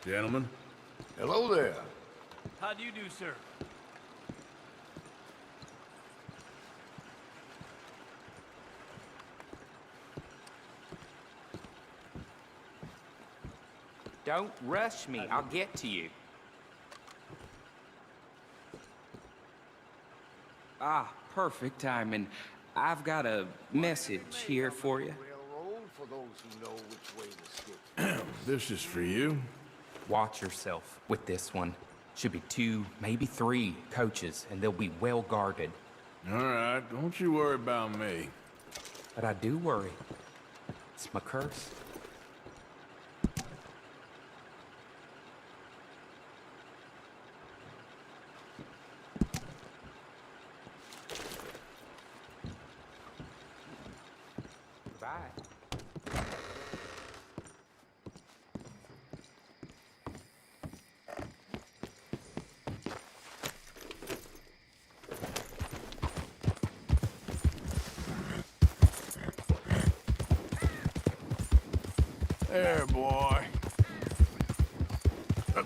Gentlemen. Hello there. How do you do, sir? Don't rush me. I'll get to you. Ah, perfect timing. I've got a message here for you. Railroad for those who know which way to skip. This is for you. Watch yourself with this one. Should be 2, maybe 3 coaches, and they'll be well guarded. All right, don't you worry about me. But I do worry. It's my curse. Bye. There, boy. Yeah.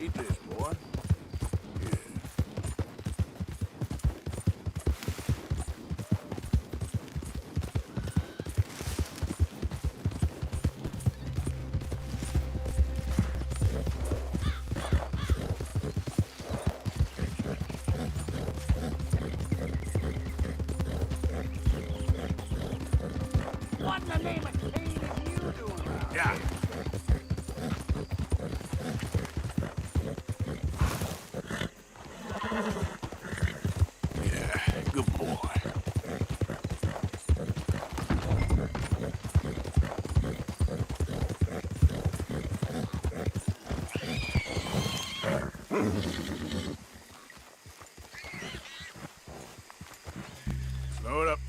Eat this, boy. Yeah. What in the name of Cain are you doing? Yeah. Yeah, good boy. Slow it up.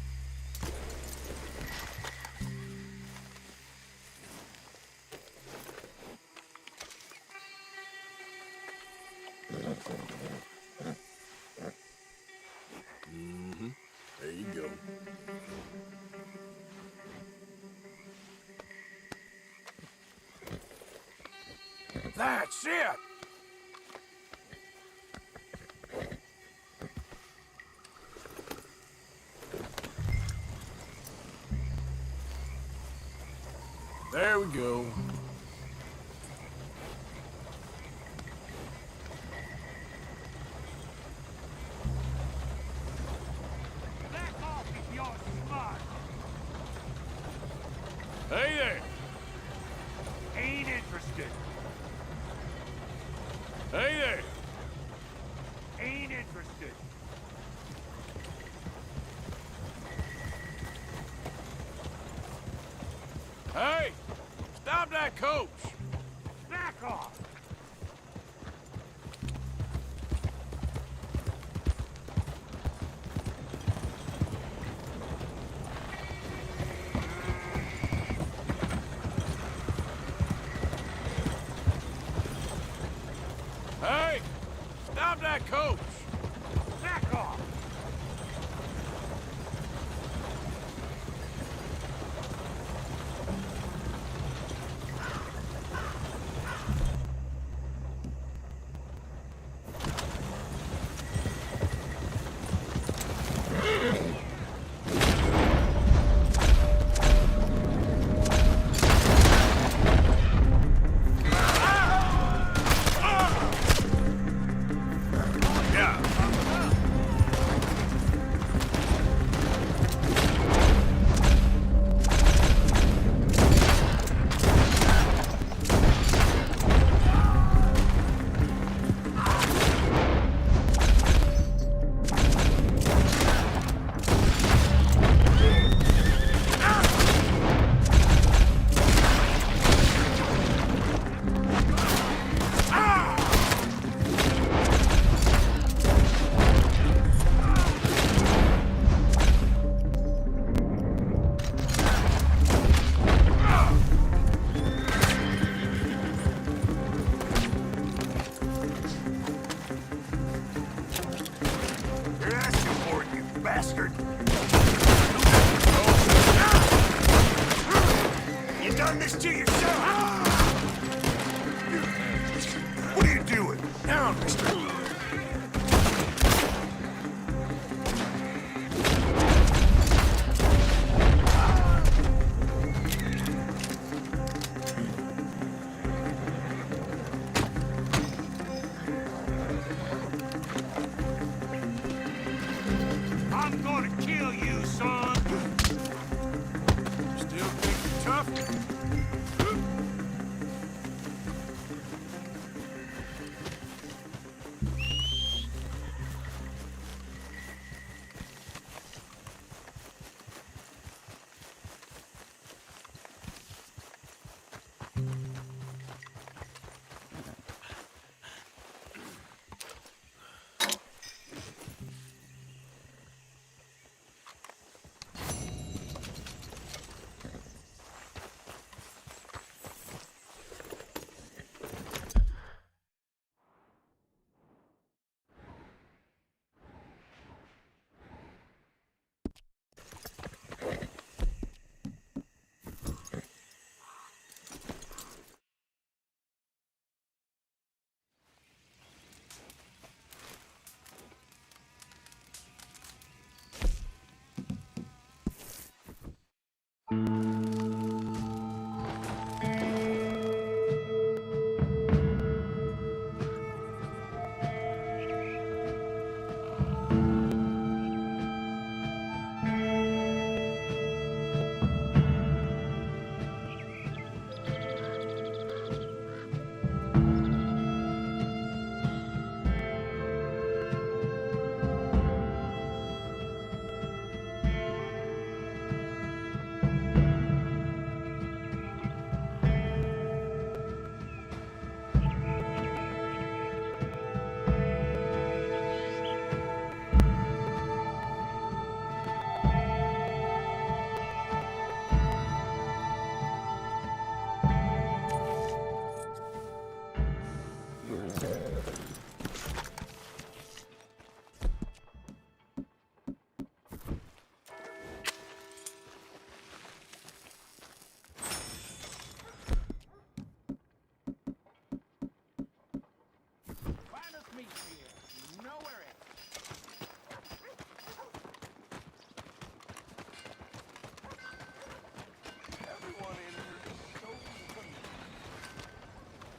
There you go. That's it! There we go. Back off if you're smart. Hey there! Ain't interested. Hey there! Ain't interested. Hey! Stop that coach! Back off. Hey! Stop that coach! Back off. Yeah. done this to yourself! What are you doing? Down, mister! I'm gonna kill you, son! Still think you're tough?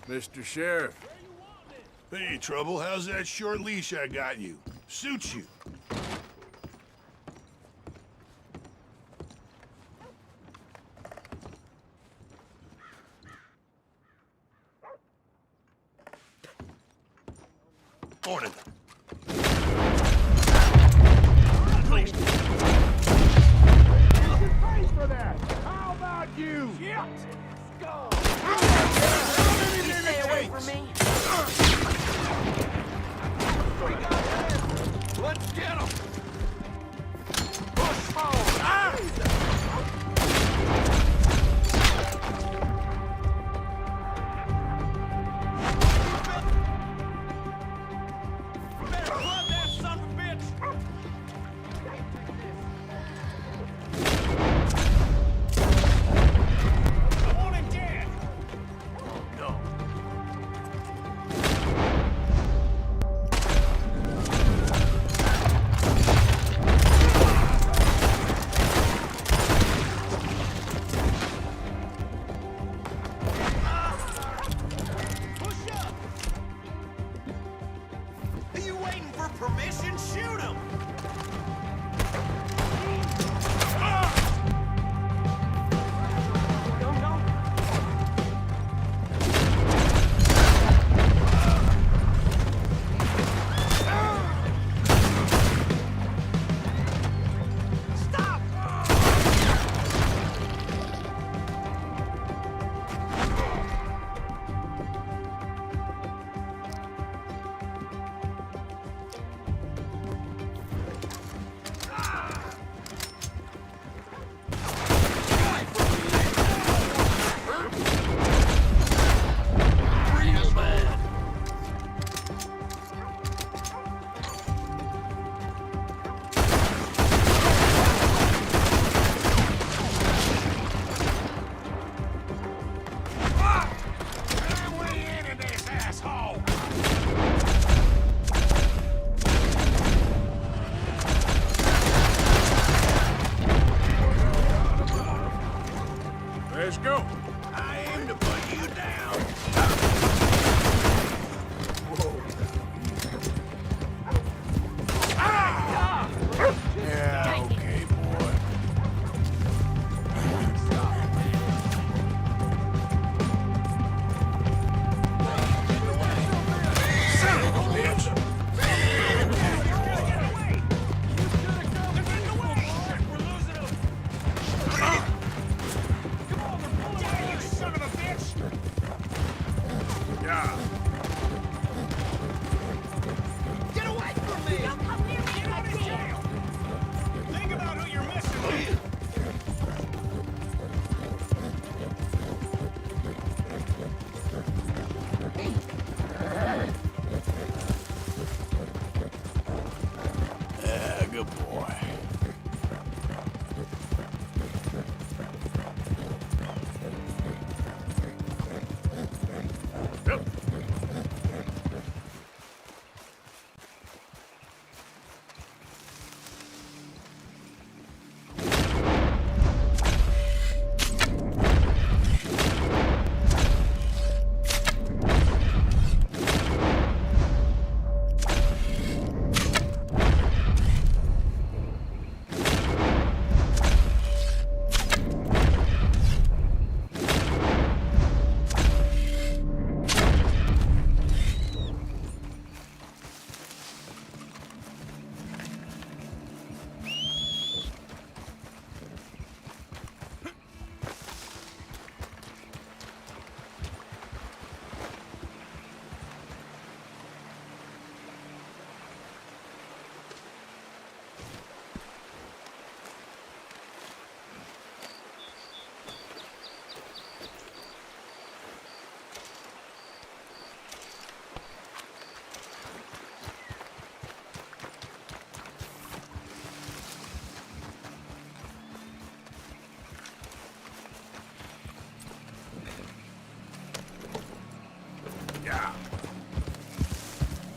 Mr. Sheriff. Hey, Trouble, how's that short leash I got you? Suits you. Morning. For that! How about you? Shit! Go! Stay away from me. Let's get him! Push forward! Ah! Better flood that son of a bitch! I want him dead! No. Let's go. I aim to put you down. Whoa. Ah! Yeah, okay, boy. Son of a bitch! Good boy. Yep. Yeah.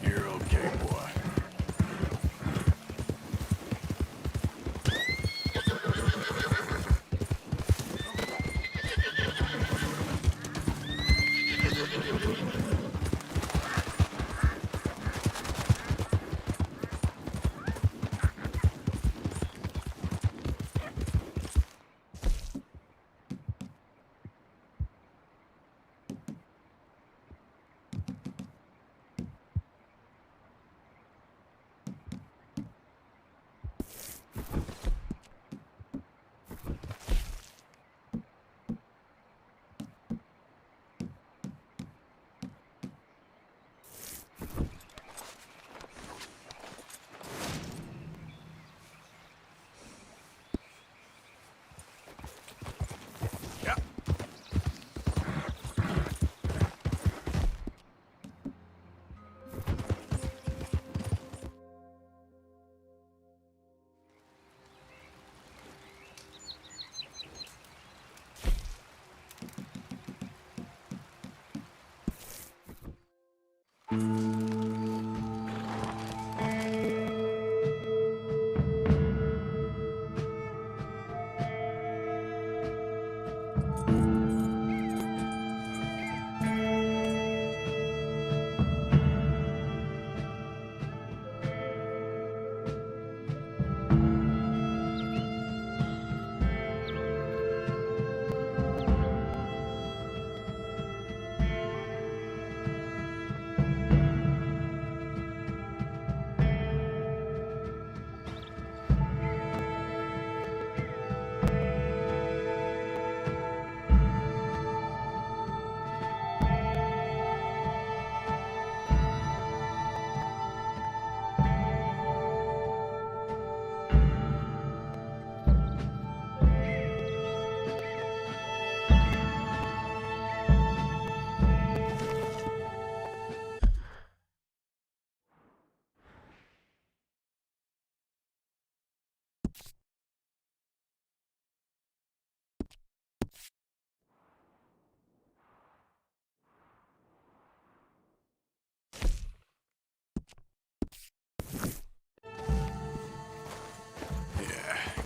You're okay, boy.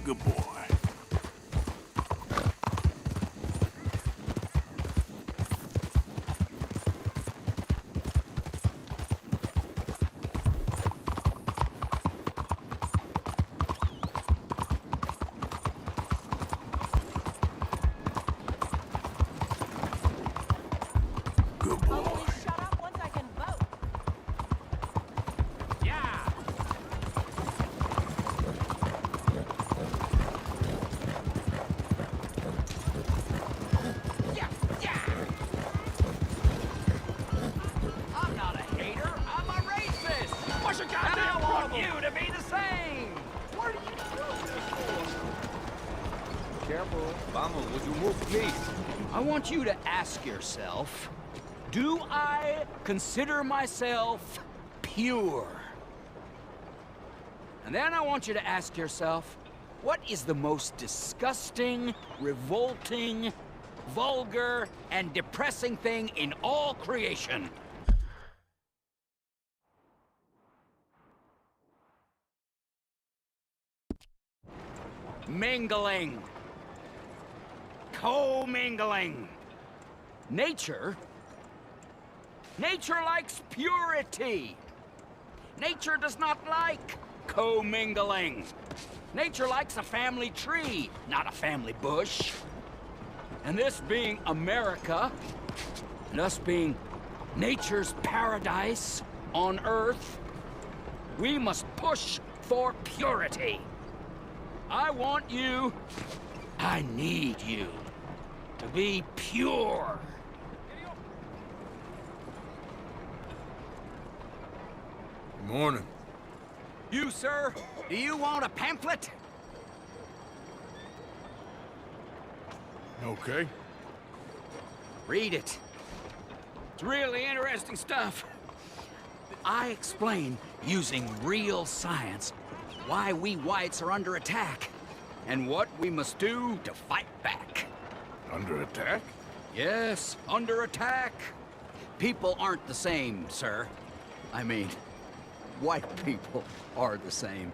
Good boy. Good boy. I'll only shut up once I can vote. Yeah. I'm not a hater, I'm a racist! What's your And goddamn I want problem? you to be the same! What are you doing this for? Careful. Vamos, would you move, please? I want you to ask yourself, do I consider myself pure? And then I want you to ask yourself, what is the most disgusting, revolting, vulgar, and depressing thing in all creation? Mingling. Co-mingling. Nature likes purity. Nature does not like co-mingling. Nature likes a family tree, not a family bush. And this being America, and us being nature's paradise on Earth, we must push for purity. I want you, I need you to be pure. Morning. You, sir, do you want a pamphlet? Okay. Read it. It's really interesting stuff. I explain, using real science, why we whites are under attack, and what we must do to fight back. Under attack? Yes, under attack. People aren't the same, sir. I mean, white people are the same.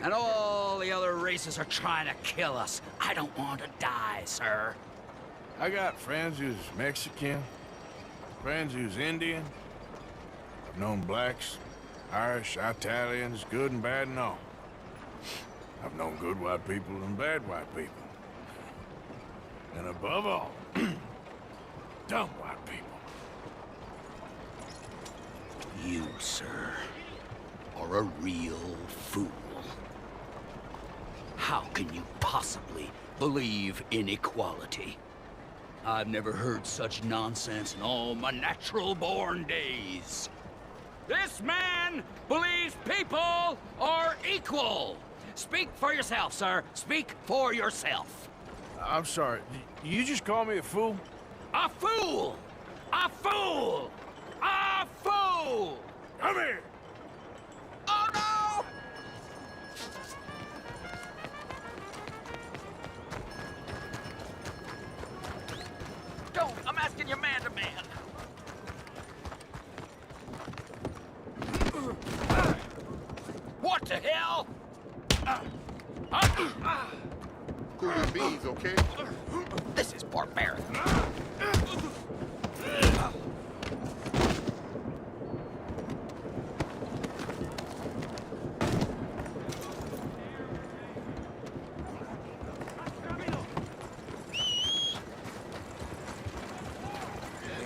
And all the other races are trying to kill us. I don't want to die, sir. I got friends who's Mexican, friends who's Indian. I've known blacks, Irish, Italians, good and bad and all. I've known good white people and bad white people. And above all, dumb white people. You, sir, are a real fool. How can you possibly believe in equality? I've never heard such nonsense in all my natural-born days. This man believes people are equal. Speak for yourself, sir. Speak for yourself. I'm sorry, you just call me a fool? A fool! A fool! A fool! Come here! Oh, no! Don't! I'm asking you man to man. What the hell? Cool your beans, okay? This is barbaric. They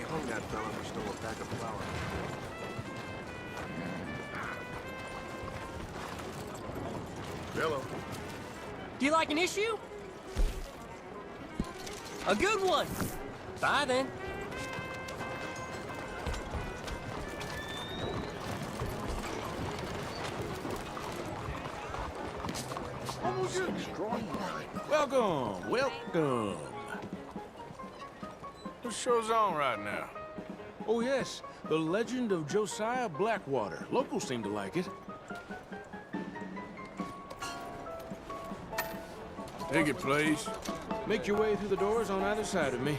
hung that fella for stole a bag of flour. Hello. Do you like an issue? A good one. Bye then. Welcome, welcome. What show's on right now? Oh yes, the legend of Josiah Blackwater. Locals seem to like it. Ticket, please. Make your way through the doors on either side of me.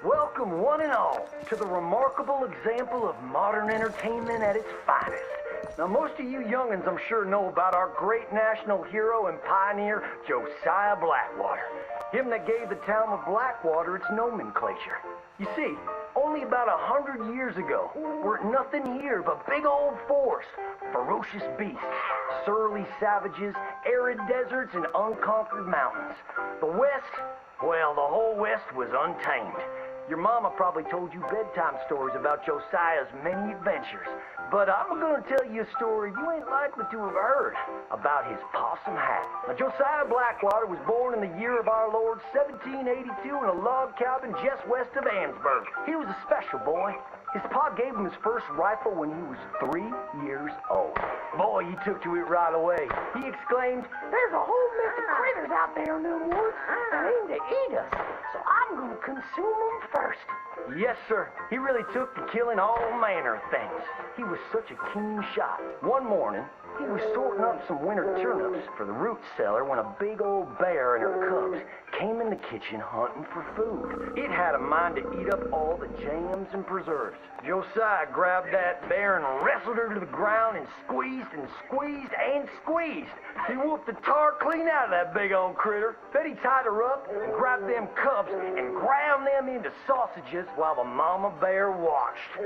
Welcome, one and all, to the remarkable example of modern entertainment at its finest. Now, most of you young'uns, I'm sure, know about our great national hero and pioneer, Josiah Blackwater. Him that gave the town of Blackwater its nomenclature. You see, only about 100 years ago, weren't nothing here but big old forest, ferocious beasts, surly savages, arid deserts, and unconquered mountains. The West, well, the whole West was untamed. Your mama probably told you bedtime stories about Josiah's many adventures, but I'm gonna tell you a story you ain't likely to have heard about his possum hat. Now, Josiah Blackwater was born in the year of our Lord 1782 in a log cabin just west of Ansburg. He was a special boy. His pa gave him his first rifle when he was 3 years old. Boy, he took to it right away. He exclaimed, "There's a whole mess of critters out there in them woods that aim to eat us, so I'm gonna consume them first." Yes, sir. He really took to killing all manner of things. He was such a keen shot. One morning, he was sorting up some winter turnips for the root cellar when a big old bear and her cubs came in the kitchen hunting for food. It had a mind to eat up all the jams and preserves. Josiah grabbed that bear and wrestled her to the ground and squeezed and squeezed and squeezed. He whooped the tar clean out of that big old critter. Then he tied her up and grabbed them cubs and ground them into sausages while the mama bear watched.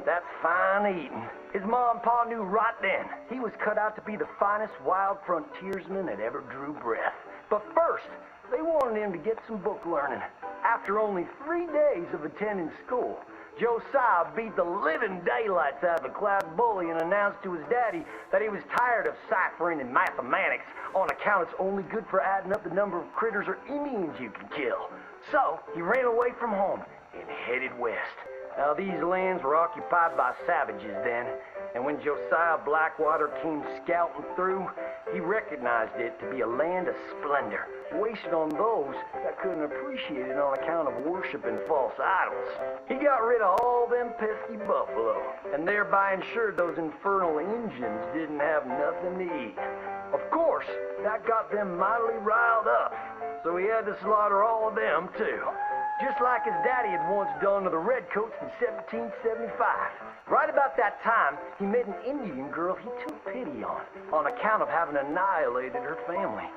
That's fine eating. His mom and pa knew right then he was cut out to be the finest wild frontiersman that ever drew breath. But first, they wanted him to get some book learning. After only 3 days of attending school, Josiah beat the living daylights out of the class bully and announced to his daddy that he was tired of ciphering and mathematics on account it's only good for adding up the number of critters or Indians you can kill. So he ran away from home and headed west. Now, these lands were occupied by savages then, and when Josiah Blackwater came scouting through, he recognized it to be a land of splendor, wasted on those that couldn't appreciate it on account of worshiping false idols. He got rid of all them pesky buffalo, and thereby ensured those infernal Injuns didn't have nothing to eat. Of course, that got them mightily riled up, so he had to slaughter all of them too. Just like his daddy had once done to the Redcoats in 1775. Right about that time, he met an Indian girl he took pity on account of having annihilated her family.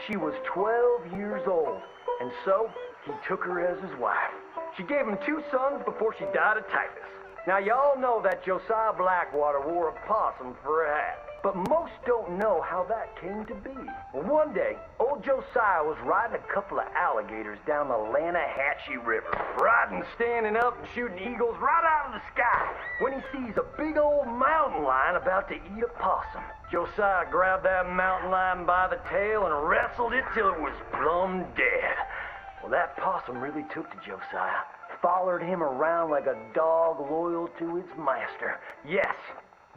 She was 12 years old, and so he took her as his wife. She gave him 2 sons before she died of typhus. Now, y'all know that Josiah Blackwater wore a possum for a hat. But most don't know how that came to be. Well, one day, old Josiah was riding a couple of alligators down the Lanahatchee River. Riding, standing up, and shooting eagles right out of the sky when he sees a big old mountain lion about to eat a possum. Josiah grabbed that mountain lion by the tail and wrestled it till it was plumb dead. Well, that possum really took to Josiah. Followed him around like a dog loyal to its master. Yes.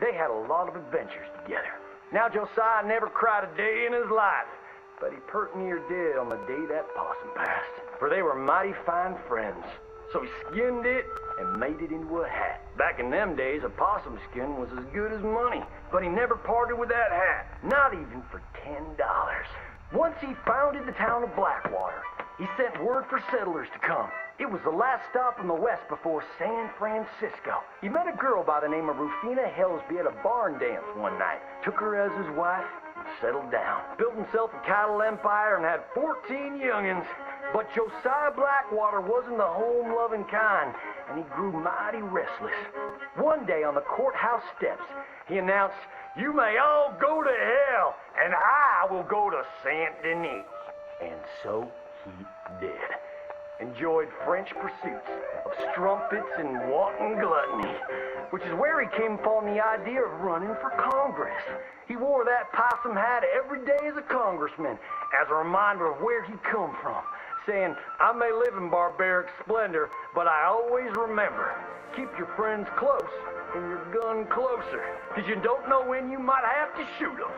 They had a lot of adventures together. Now, Josiah never cried a day in his life, but he pert near did on the day that possum passed, for they were mighty fine friends. So he skinned it and made it into a hat. Back in them days, a possum skin was as good as money, but he never parted with that hat, not even for $10. Once he founded the town of Blackwater, he sent word for settlers to come. It was the last stop in the west before San Francisco. He met a girl by the name of Rufina Helsby at a barn dance one night, took her as his wife, and settled down. Built himself a cattle empire and had 14 youngins. But Josiah Blackwater wasn't the home-loving kind, and he grew mighty restless. One day on the courthouse steps, he announced, "You may all go to hell, and I will go to Saint Denis." And so he did. Enjoyed French pursuits of strumpets and wanton gluttony, which is where he came upon the idea of running for Congress. He wore that possum hat every day as a congressman, as a reminder of where he come from, saying, "I may live in barbaric splendor, but I always remember, keep your friends close and your gun closer, because you don't know when you might have to shoot them."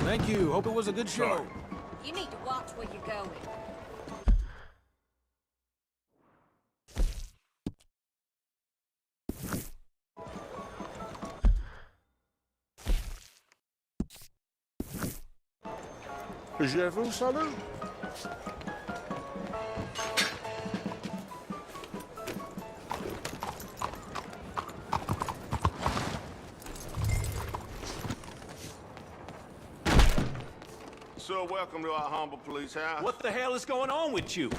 Thank you. Hope it was a good show. You need to watch where you're going. Je vous salue. So welcome to our humble police house. What the hell is going on with you?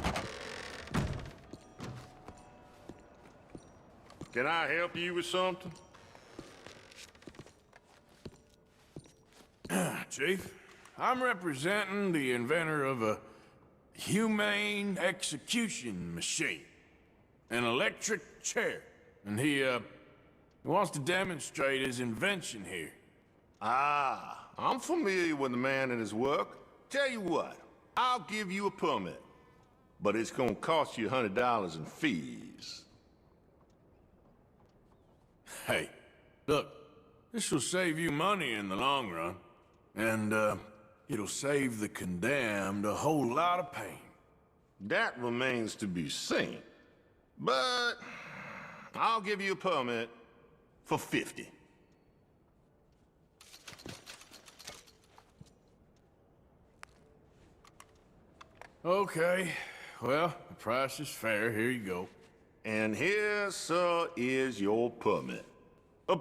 Can I help you with something? Chief, I'm representing the inventor of a humane execution machine. An electric chair. And he wants to demonstrate his invention here. Ah, I'm familiar with the man and his work. Tell you what, I'll give you a permit. But it's gonna cost you $100 in fees. Hey, look, this will save you money in the long run. And, it'll save the condemned a whole lot of pain. That remains to be seen. But I'll give you a permit for 50. Okay, well, the price is fair. Here you go. And here, sir, is your permit.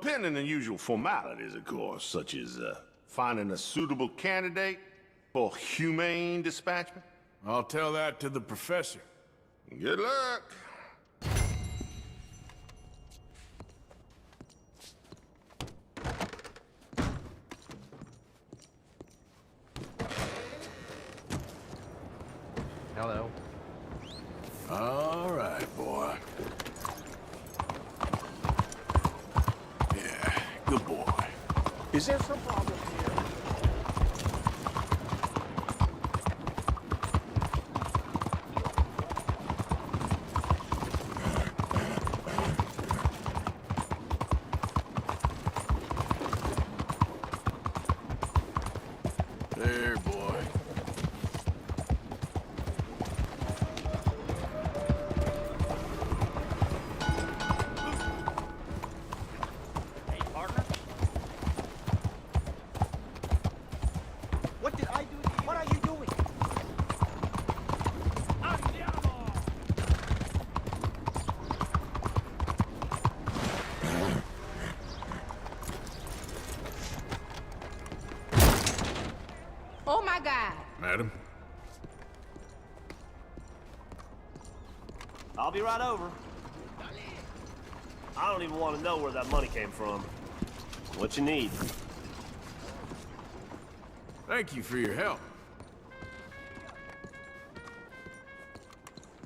Pending the usual formalities, of course, such as, finding a suitable candidate for humane dispatchment. I'll tell that to the professor. Good luck. Hello. All right, boy. Yeah, good boy. Is there some problem here? There, boy. Hey, partner. What did I do to you? What are you doing? Andiamo! Oh my God. Madam? I'll be right over. I don't even want to know where that money came from. What you need? Thank you for your help.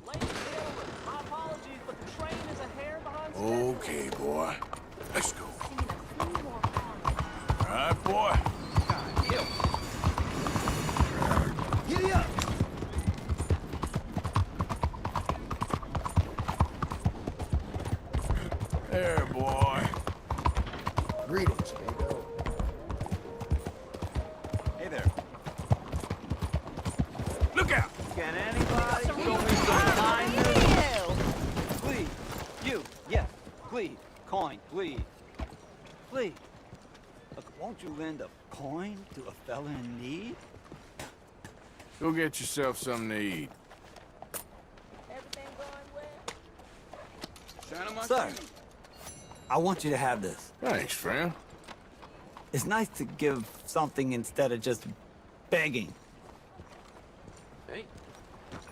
Ladies and gentlemen, my apologies, but the train is a hair behind schedule. Okay, boy. Let's go. All right, boy. Giddy up! There, boy. Greetings, Bego. Hey there. Look out! Can anybody show me some kindness? Please. You. Yes. Please. Coin. Please. Please. Look, won't you lend a coin to a fella in need? Go get yourself something to eat. Everything going well? Sir, I want you to have this. Thanks, friend. It's nice to give something instead of just begging. Hey.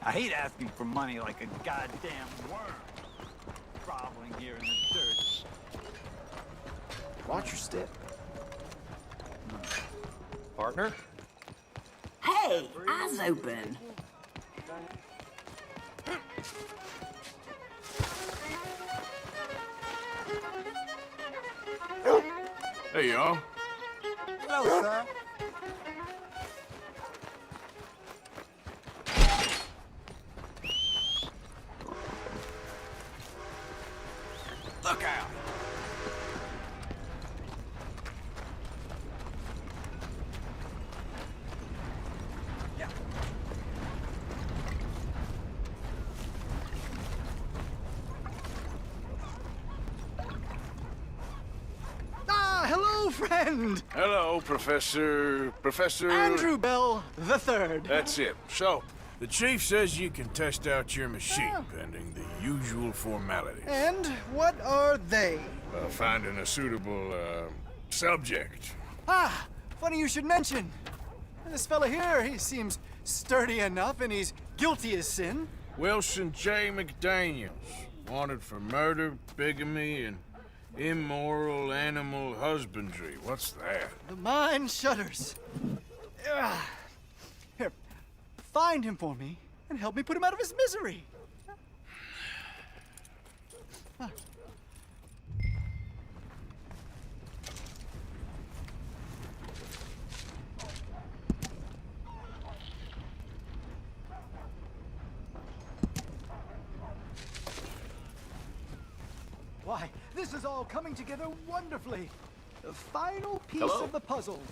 I hate asking for money like a goddamn worm. Groveling here in the dirt. Watch your step. Partner? Hey, eyes open. Hey, y'all. Hello, sir. Look out! old friend! Hello, Professor... Andrew Bell III. That's it. So, the chief says you can test out your machine, pending the usual formalities. And what are they? Finding a suitable, subject. Ah, funny you should mention. This fella here, he seems sturdy enough and he's guilty as sin. Wilson J. McDaniels. Wanted for murder, bigamy, and immoral animal husbandry. What's that? The mind shudders. Here, find him for me and help me put him out of his misery. Why, this is all coming together wonderfully. The final piece of the puzzle.